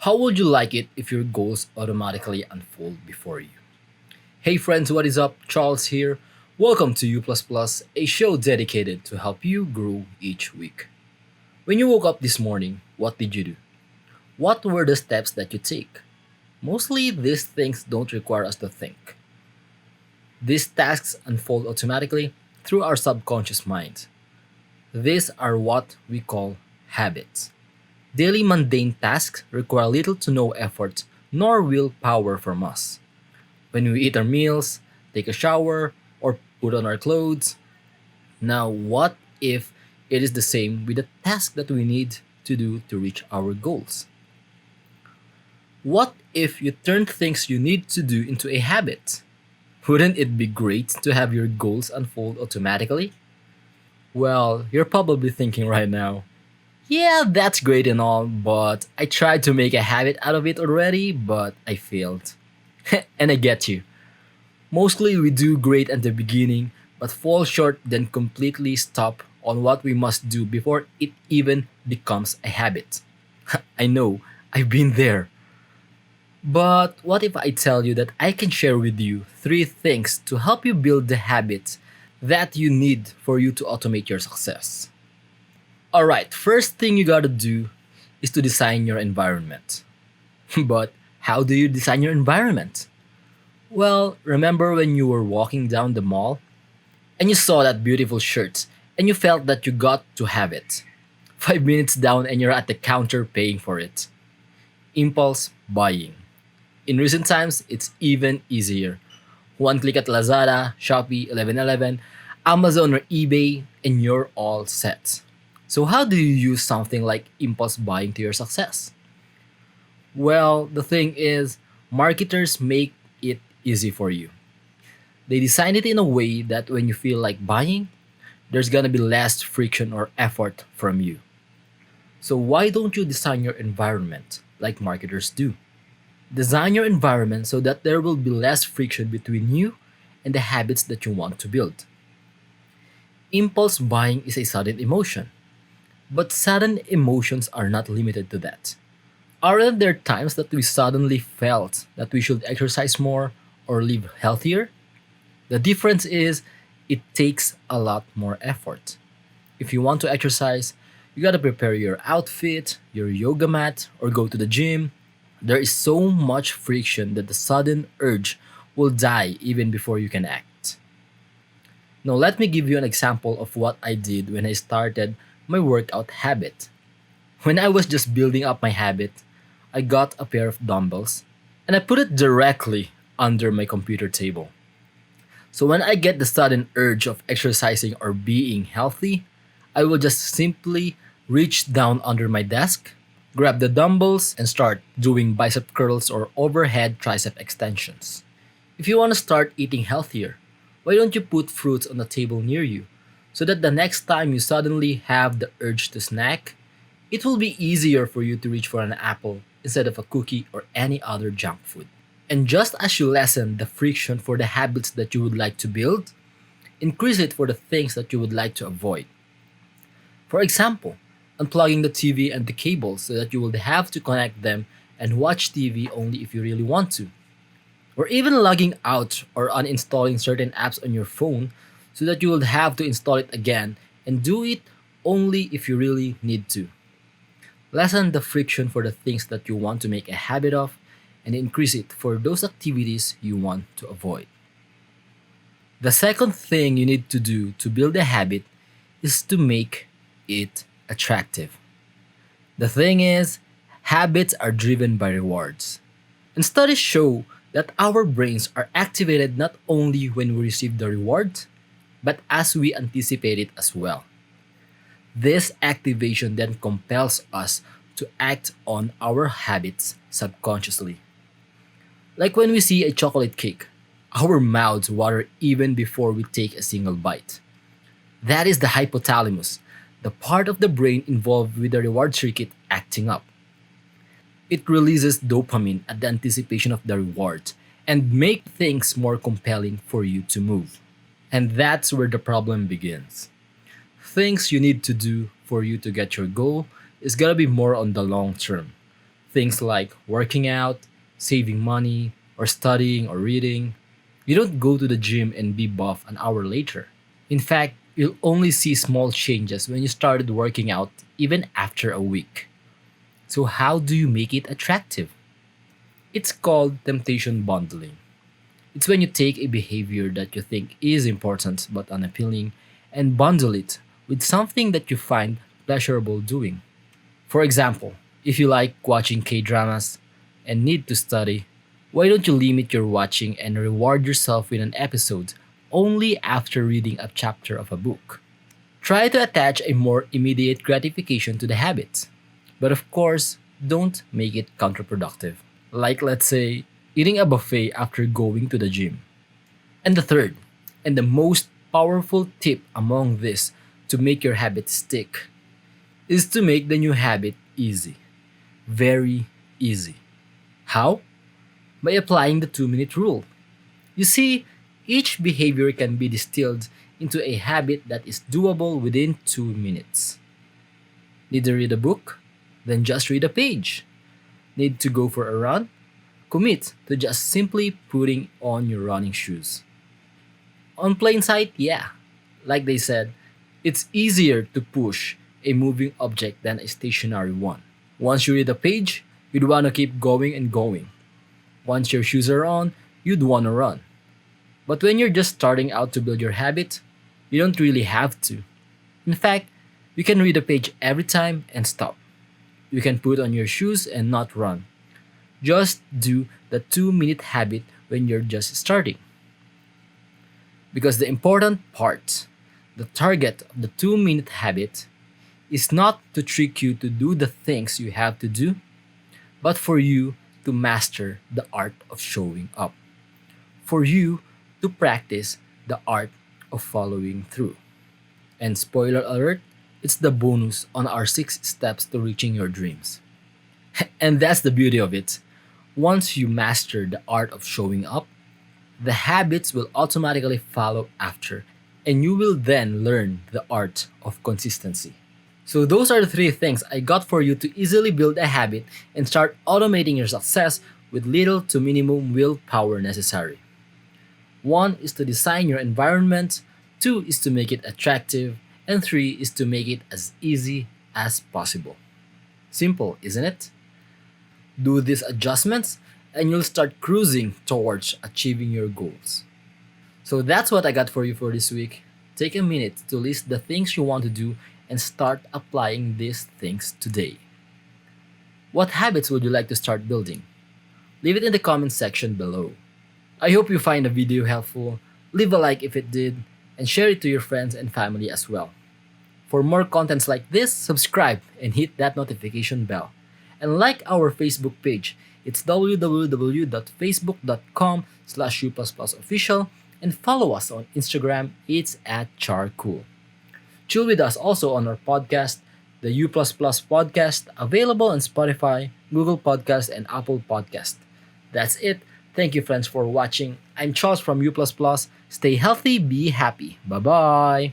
How would you like it if your goals automatically unfold before you? Hey friends, what is up? Charles here. Welcome to YouPlusPlus, a show dedicated to help you grow each week. When you woke up this morning, what did you do? What were the steps that you take? Mostly these things don't require us to think. These tasks unfold automatically through our subconscious mind. These are what we call habits. Daily mundane tasks require little to no effort nor willpower from us. When we eat our meals, take a shower, or put on our clothes. Now, what if it is the same with the task that we need to do to reach our goals? What if you turn things you need to do into a habit? Wouldn't it be great to have your goals unfold automatically? Well, you're probably thinking right now, yeah, that's great and all, but I tried to make a habit out of it already, but I failed. And I get you. Mostly we do great at the beginning, but fall short then completely stop on what we must do before it even becomes a habit. I know, I've been there. But what if I tell you that I can share with you three things to help you build the habits that you need for you to automate your success? Alright, first thing you gotta do is to design your environment. But how do you design your environment? Well, remember when you were walking down the mall and you saw that beautiful shirt and you felt that you got to have it? 5 minutes down and you're at the counter paying for it. Impulse buying. In recent times, it's even easier. One click at Lazada, Shopee, 1111, Amazon, or eBay, and you're all set. So, how do you use something like impulse buying to your success? Well, the thing is, marketers make it easy for you. They design it in a way that when you feel like buying, there's gonna be less friction or effort from you. So, why don't you design your environment like marketers do? Design your environment so that there will be less friction between you and the habits that you want to build. Impulse buying is a sudden emotion, but sudden emotions are not limited to that. Aren't there times that we suddenly felt that we should exercise more or live healthier? The difference is it takes a lot more effort. If you want to exercise, you gotta prepare your outfit, your yoga mat, or go to the gym. There is so much friction that the sudden urge will die even before you can act. Now, let me give you an example of what I did when I started my workout habit. When I was just building up my habit, I got a pair of dumbbells and I put it directly under my computer table. So when I get the sudden urge of exercising or being healthy, I will just simply reach down under my desk, grab the dumbbells, and start doing bicep curls or overhead tricep extensions. If you want to start eating healthier, why don't you put fruits on the table near you so that the next time you suddenly have the urge to snack, it will be easier for you to reach for an apple instead of a cookie or any other junk food. And just as you lessen the friction for the habits that you would like to build, increase it for the things that you would like to avoid. For example, unplugging the TV and the cables so that you will have to connect them and watch TV only if you really want to. Or even logging out or uninstalling certain apps on your phone so that you will have to install it again and do it only if you really need to. Lessen the friction for the things that you want to make a habit of and increase it for those activities you want to avoid. The second thing you need to do to build a habit is to make it attractive. The thing is, habits are driven by rewards. And studies show that our brains are activated not only when we receive the reward, but as we anticipate it as well. This activation then compels us to act on our habits subconsciously. Like when we see a chocolate cake, our mouths water even before we take a single bite. That is the hypothalamus, the part of the brain involved with the reward circuit acting up. It releases dopamine at the anticipation of the reward and make things more compelling for you to move. And that's where the problem begins. Things you need to do for you to get your goal is gonna be more on the long term. Things like working out, saving money, or studying or reading. You don't go to the gym and be buff an hour later. In fact, you'll only see small changes when you started working out even after a week. So, how do you make it attractive? It's called temptation bundling. It's when you take a behavior that you think is important but unappealing and bundle it with something that you find pleasurable doing. For example, if you like watching K dramas and need to study, why don't you limit your watching and reward yourself with an episode only after reading a chapter of a book? Try to attach a more immediate gratification to the habit. But of course, don't make it counterproductive. Like, let's say, eating a buffet after going to the gym. And the third, and the most powerful tip among this to make your habit stick, is to make the new habit easy. Very easy. How? By applying the 2-minute rule. You see, each behavior can be distilled into a habit that is doable within 2 minutes. Need to read a book? Then just read a page. Need to go for a run? Commit to just simply putting on your running shoes. On plain sight, yeah. Like they said, it's easier to push a moving object than a stationary one. Once you read a page, you'd want to keep going and going. Once your shoes are on, you'd want to run. But when you're just starting out to build your habit, you don't really have to. In fact, you can read a page every time and stop. You can put on your shoes and not run. Just do the 2-minute habit when you're just starting. Because the important part, the target of the 2-minute habit, is not to trick you to do the things you have to do, but for you to master the art of showing up. For you to practice the art of following through. And spoiler alert, it's the bonus on our 6 steps to reaching your dreams. And that's the beauty of it. Once you master the art of showing up, the habits will automatically follow after, and you will then learn the art of consistency. So, those are the 3 things I got for you to easily build a habit and start automating your success with little to minimum willpower necessary. 1 is to design your environment, 2 is to make it attractive, and 3 is to make it as easy as possible. Simple, isn't it? Do these adjustments and you'll start cruising towards achieving your goals. So that's what I got for you for this week. Take a minute to list the things you want to do and start applying these things today. What habits would you like to start building? Leave it in the comment section below. I hope you find the video helpful. Leave a like if it did, and share it to your friends and family as well. For more contents like this, subscribe and hit that notification bell. And like our Facebook page. It's www.facebook.com/YouPlusPlusOfficial, and follow us on Instagram. It's @charcool. Chill with us also on our podcast, the YouPlusPlus podcast, available on Spotify, Google Podcast, and Apple Podcast. That's it. Thank you, friends, for watching. I'm Charles from YouPlusPlus. Stay healthy, be happy. Bye-bye.